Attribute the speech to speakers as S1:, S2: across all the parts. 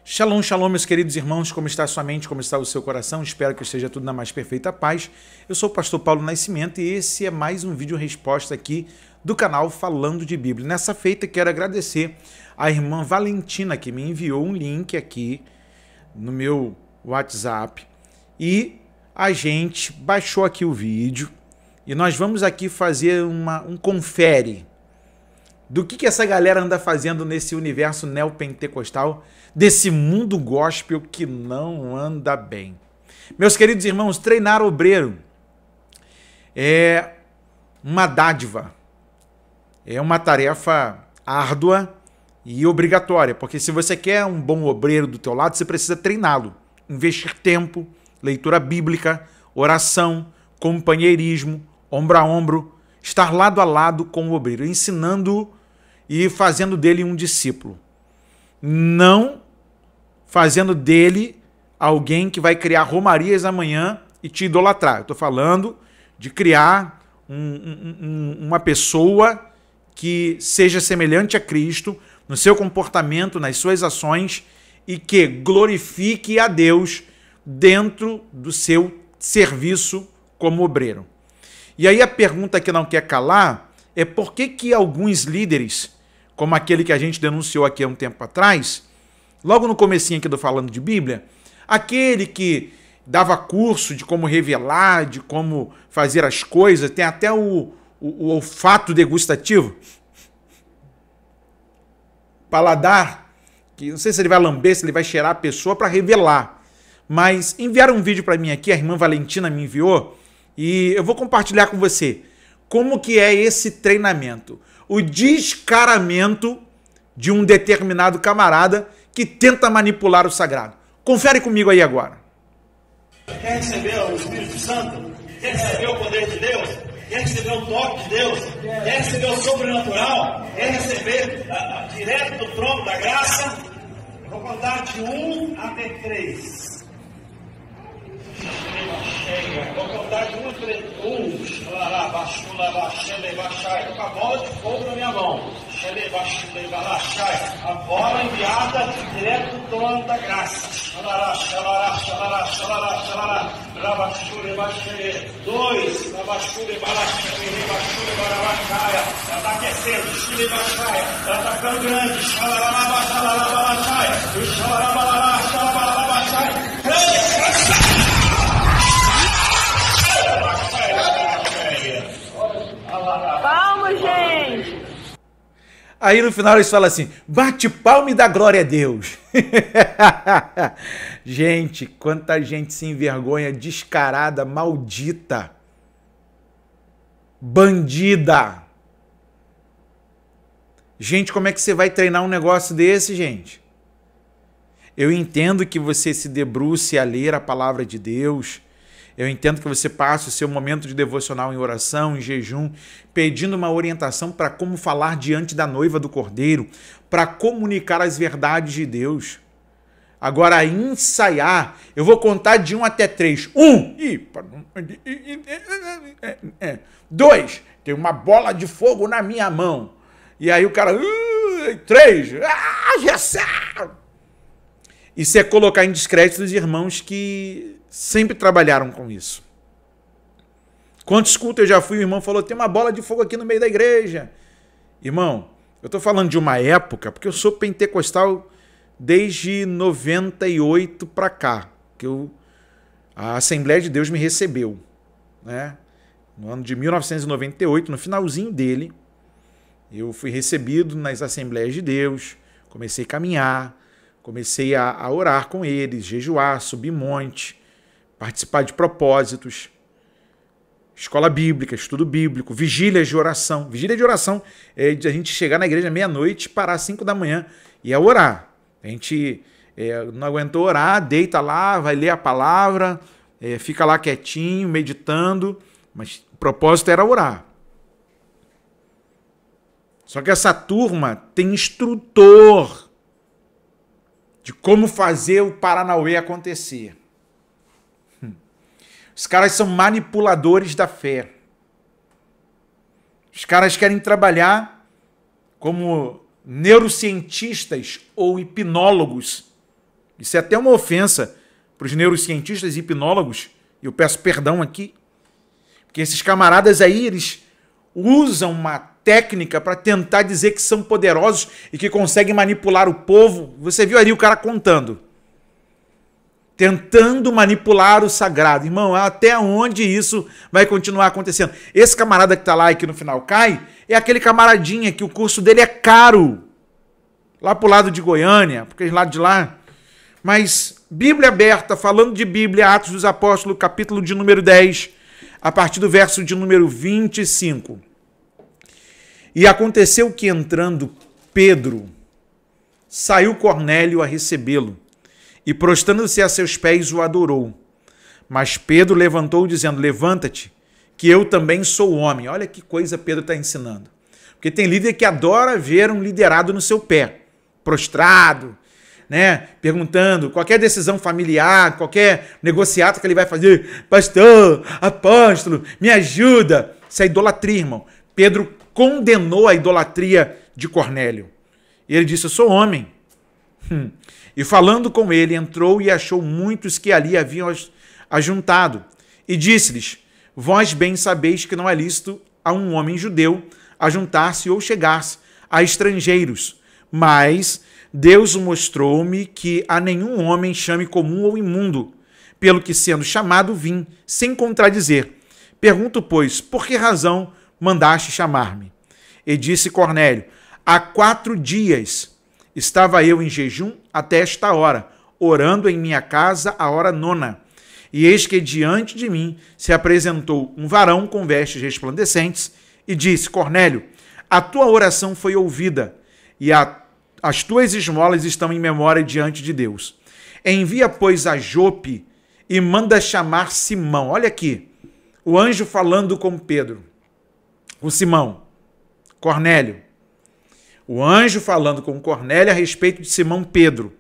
S1: Shalom, shalom, meus queridos irmãos, como está a sua mente, como está o seu coração? Espero que esteja tudo na mais perfeita paz. Eu sou o pastor Paulo Nascimento e esse é mais um vídeo resposta aqui do canal Falando de Bíblia. Nessa feita, quero agradecer a irmã Valentina, que me enviou um link aqui no meu WhatsApp e a gente baixou aqui o vídeo e nós vamos aqui fazer um confere do que essa galera anda fazendo nesse universo neopentecostal, desse mundo gospel que não anda bem. Meus queridos irmãos, treinar obreiro é uma dádiva, é uma tarefa árdua e obrigatória, porque se você quer um bom obreiro do teu lado, você precisa treiná-lo, investir tempo, leitura bíblica, oração, companheirismo, ombro a ombro, estar lado a lado com o obreiro, ensinando e fazendo dele um discípulo. Não fazendo dele alguém que vai criar romarias amanhã e te idolatrar. Eu estou falando de criar uma pessoa que seja semelhante a Cristo no seu comportamento, nas suas ações e que glorifique a Deus dentro do seu serviço como obreiro. E aí a pergunta que não quer calar é por que alguns líderes, como aquele que a gente denunciou aqui há um tempo atrás, logo no comecinho aqui do Falando de Bíblia, aquele que dava curso de como revelar, de como fazer as coisas, tem até o olfato degustativo, paladar, que não sei se ele vai lamber, se ele vai cheirar a pessoa para revelar, mas enviaram um vídeo para mim aqui, a irmã Valentina me enviou, e eu vou compartilhar com você como que é esse treinamento, o descaramento de um determinado camarada que tenta manipular o sagrado. Confere comigo aí agora.
S2: Quer receber o Espírito Santo? Quer receber o poder de Deus? Quer receber o toque de Deus? Quer receber o sobrenatural? Quer receber direto do trono da graça? Eu vou contar de 1 até 3. Vou contar de 1 até 1. Estou com a bola de fogo na minha mão. A bola enviada direto do trono da graça. 2. Ela está aquecendo. Ela está ficando grande. 3.
S3: Palmas, gente!
S1: Aí no final eles falam assim, bate palma e dá glória a Deus. Gente, quanta gente se envergonha, descarada, maldita, bandida. Gente, como é que você vai treinar um negócio desse, gente? Eu entendo que você se debruce a ler a palavra de Deus. Eu entendo que você passe o seu momento de devocional em oração, em jejum, pedindo uma orientação para como falar diante da noiva do Cordeiro, para comunicar as verdades de Deus. Agora, ensaiar, eu vou contar de 1 até 3. 2, tem uma bola de fogo na minha mão. E aí o cara, 3, já sabe. Isso é colocar em descrédito os irmãos que sempre trabalharam com isso. Quantos cultos eu já fui, o irmão falou, tem uma bola de fogo aqui no meio da igreja. Irmão, eu estou falando de uma época, porque eu sou pentecostal desde 98 para cá, que a Assembleia de Deus me recebeu, né? No ano de 1998, no finalzinho dele, eu fui recebido nas Assembleias de Deus, comecei a caminhar, comecei a orar com eles, jejuar, subir monte, participar de propósitos, escola bíblica, estudo bíblico, vigílias de oração. Vigília de oração é de a gente chegar na igreja meia-noite, parar às 5 da manhã e é orar. A gente não aguentou orar, deita lá, vai ler a palavra, fica lá quietinho, meditando, mas o propósito era orar. Só que essa turma tem instrutor de como fazer o Paranauê acontecer. Os caras são manipuladores da fé. Os caras querem trabalhar como neurocientistas ou hipnólogos Isso é até uma ofensa para os neurocientistas e hipnólogos. Eu peço perdão aqui. Porque esses camaradas aí, eles usam uma técnica para tentar dizer que são poderosos e que conseguem manipular o povo. Você viu ali o cara contando. Tentando manipular o sagrado. Irmão, até onde isso vai continuar acontecendo? Esse camarada que está lá e que no final cai, é aquele camaradinha que o curso dele é caro. Lá pro lado de Goiânia, porque é lado de lá. Mas Bíblia aberta, falando de Bíblia, Atos dos Apóstolos, capítulo de número 10, a partir do verso de número 25. E aconteceu que entrando Pedro, saiu Cornélio a recebê-lo, e prostrando-se a seus pés o adorou. Mas Pedro levantou dizendo, levanta-te, que eu também sou homem. Olha que coisa Pedro está ensinando. Porque tem líder que adora ver um liderado no seu pé, prostrado, né? Perguntando qualquer decisão familiar, qualquer negociata que ele vai fazer. Pastor, apóstolo, me ajuda. Isso é idolatria, irmão. Pedro condenou a idolatria de Cornélio. E ele disse, eu sou homem. E falando com ele, entrou e achou muitos que ali haviam ajuntado. E disse-lhes, vós bem sabeis que não é lícito a um homem judeu ajuntar-se ou chegar-se a estrangeiros. Mas Deus mostrou-me que a nenhum homem chame comum ou imundo, pelo que sendo chamado vim, sem contradizer. Pergunto, pois, por que razão mandaste chamar-me? E disse Cornélio, há 4 dias estava eu em jejum até esta hora, orando em minha casa a hora 9. E eis que diante de mim se apresentou um varão com vestes resplandecentes e disse, Cornélio, a tua oração foi ouvida e as tuas esmolas estão em memória diante de Deus. Envia, pois, a Jope e manda chamar Simão. Olha aqui, o anjo falando com Pedro, com Simão, Cornélio. O anjo falando com Cornélio a respeito de Simão Pedro.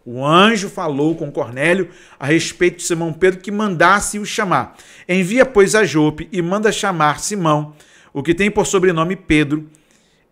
S1: O anjo falou com Cornélio a respeito de Simão Pedro que mandasse o chamar. Envia, pois, a Jope e manda chamar Simão, o que tem por sobrenome Pedro.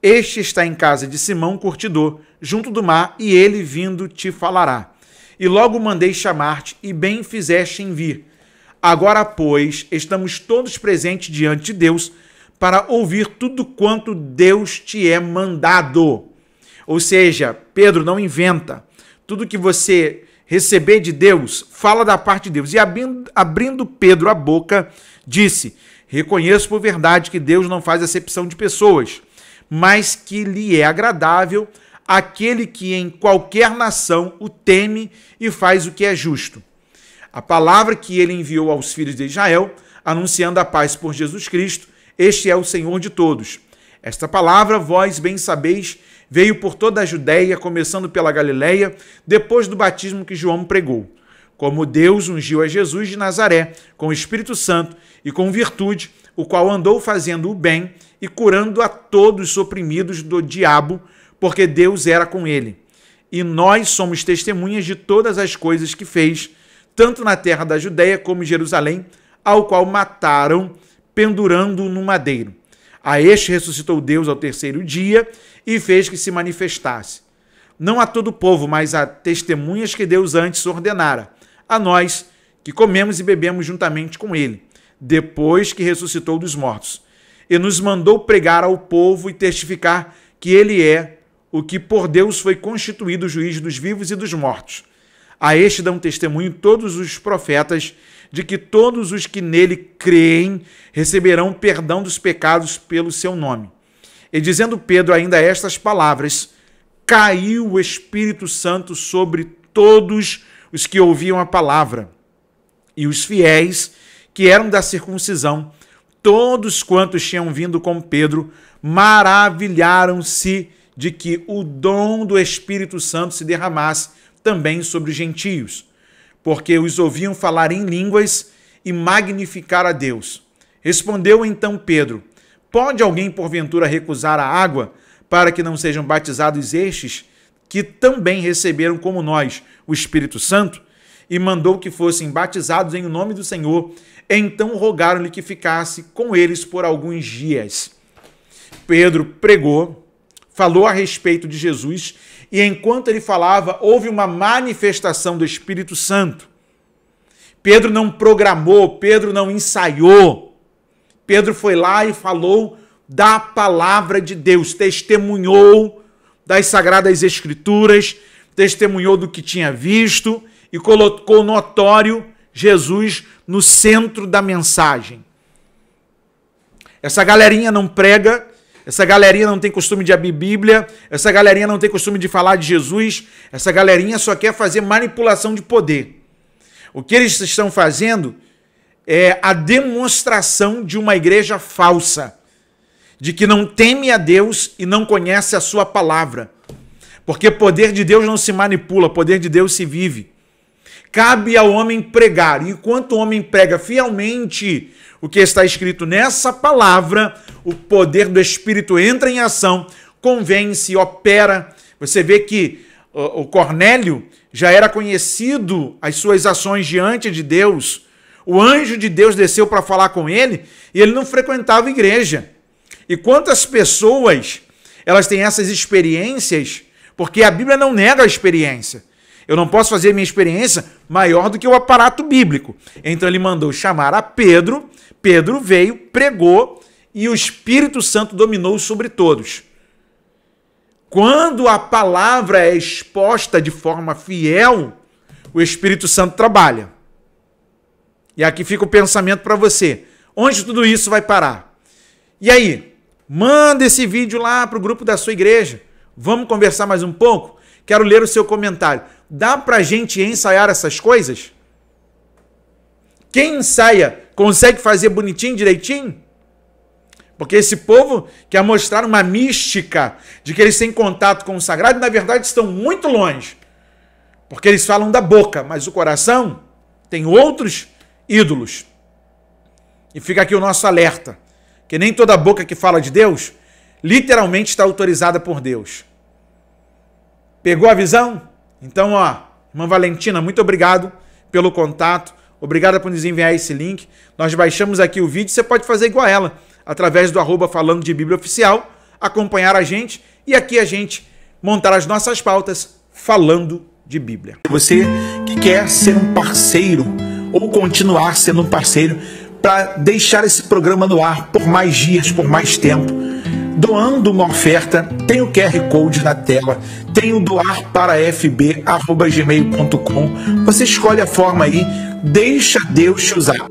S1: Este está em casa de Simão, curtidor, junto do mar, e ele vindo te falará. E logo mandei chamar-te, e bem fizeste em vir. Agora, pois, estamos todos presentes diante de Deus, para ouvir tudo quanto Deus te é mandado. Ou seja, Pedro, não inventa. Tudo que você receber de Deus, fala da parte de Deus. E abrindo Pedro a boca, disse, reconheço por verdade que Deus não faz acepção de pessoas, mas que lhe é agradável aquele que em qualquer nação o teme e faz o que é justo. A palavra que ele enviou aos filhos de Israel, anunciando a paz por Jesus Cristo, este é o Senhor de todos. Esta palavra, vós bem sabeis, veio por toda a Judéia, começando pela Galileia, depois do batismo que João pregou. Como Deus ungiu a Jesus de Nazaré, com o Espírito Santo e com virtude, o qual andou fazendo o bem e curando a todos os oprimidos do diabo, porque Deus era com ele. E nós somos testemunhas de todas as coisas que fez, tanto na terra da Judéia como em Jerusalém, ao qual mataram, pendurando-o no madeiro. A este ressuscitou Deus ao 3º dia e fez que se manifestasse. Não a todo o povo, mas a testemunhas que Deus antes ordenara, a nós que comemos e bebemos juntamente com ele, depois que ressuscitou dos mortos. E nos mandou pregar ao povo e testificar que ele é o que por Deus foi constituído juiz dos vivos e dos mortos. A este dão testemunho todos os profetas de que todos os que nele creem receberão perdão dos pecados pelo seu nome. E dizendo Pedro ainda estas palavras, caiu o Espírito Santo sobre todos os que ouviam a palavra. E os fiéis, que eram da circuncisão, todos quantos tinham vindo com Pedro, maravilharam-se de que o dom do Espírito Santo se derramasse também sobre os gentios, porque os ouviam falar em línguas e magnificar a Deus. Respondeu então Pedro, pode alguém porventura recusar a água para que não sejam batizados estes, que também receberam como nós o Espírito Santo? E mandou que fossem batizados em nome do Senhor. Então rogaram-lhe que ficasse com eles por alguns dias. Pedro pregou, falou a respeito de Jesus e enquanto ele falava, houve uma manifestação do Espírito Santo. Pedro não programou, Pedro não ensaiou. Pedro foi lá e falou da palavra de Deus, testemunhou das Sagradas Escrituras, testemunhou do que tinha visto e colocou notório Jesus no centro da mensagem. Essa galerinha não prega, essa galerinha não tem costume de abrir Bíblia, essa galerinha não tem costume de falar de Jesus, essa galerinha só quer fazer manipulação de poder. O que eles estão fazendo é a demonstração de uma igreja falsa, de que não teme a Deus e não conhece a sua palavra. Porque poder de Deus não se manipula, poder de Deus se vive. Cabe ao homem pregar, e enquanto o homem prega fielmente o que está escrito nessa palavra, o poder do Espírito entra em ação, convence, opera. Você vê que o Cornélio já era conhecido as suas ações diante de Deus. O anjo de Deus desceu para falar com ele e ele não frequentava a igreja. E quantas pessoas elas têm essas experiências, porque a Bíblia não nega a experiência. Eu não posso fazer minha experiência maior do que o aparato bíblico. Então ele mandou chamar a Pedro, Pedro veio, pregou e o Espírito Santo dominou sobre todos. Quando a palavra é exposta de forma fiel, o Espírito Santo trabalha. E aqui fica o pensamento para você. Onde tudo isso vai parar? E aí? Manda esse vídeo lá para o grupo da sua igreja. Vamos conversar mais um pouco? Quero ler o seu comentário. Dá para a gente ensaiar essas coisas? Quem ensaia consegue fazer bonitinho, direitinho? Porque esse povo quer mostrar uma mística de que eles têm contato com o sagrado e, na verdade, estão muito longe. Porque eles falam da boca, mas o coração tem outros ídolos. E fica aqui o nosso alerta, que nem toda boca que fala de Deus, literalmente está autorizada por Deus. Pegou a visão? Então, irmã Valentina, muito obrigado pelo contato, obrigada por nos enviar esse link. Nós baixamos aqui o vídeo, você pode fazer igual a ela, através do @falando de Bíblia oficial, acompanhar a gente e aqui a gente montar as nossas pautas falando de Bíblia.
S3: Você que quer ser um parceiro ou continuar sendo um parceiro para deixar esse programa no ar por mais dias, por mais tempo, doando uma oferta, tem o QR Code na tela, tem o doarparafb@gmail.com. Você escolhe a forma aí, deixa Deus te usar.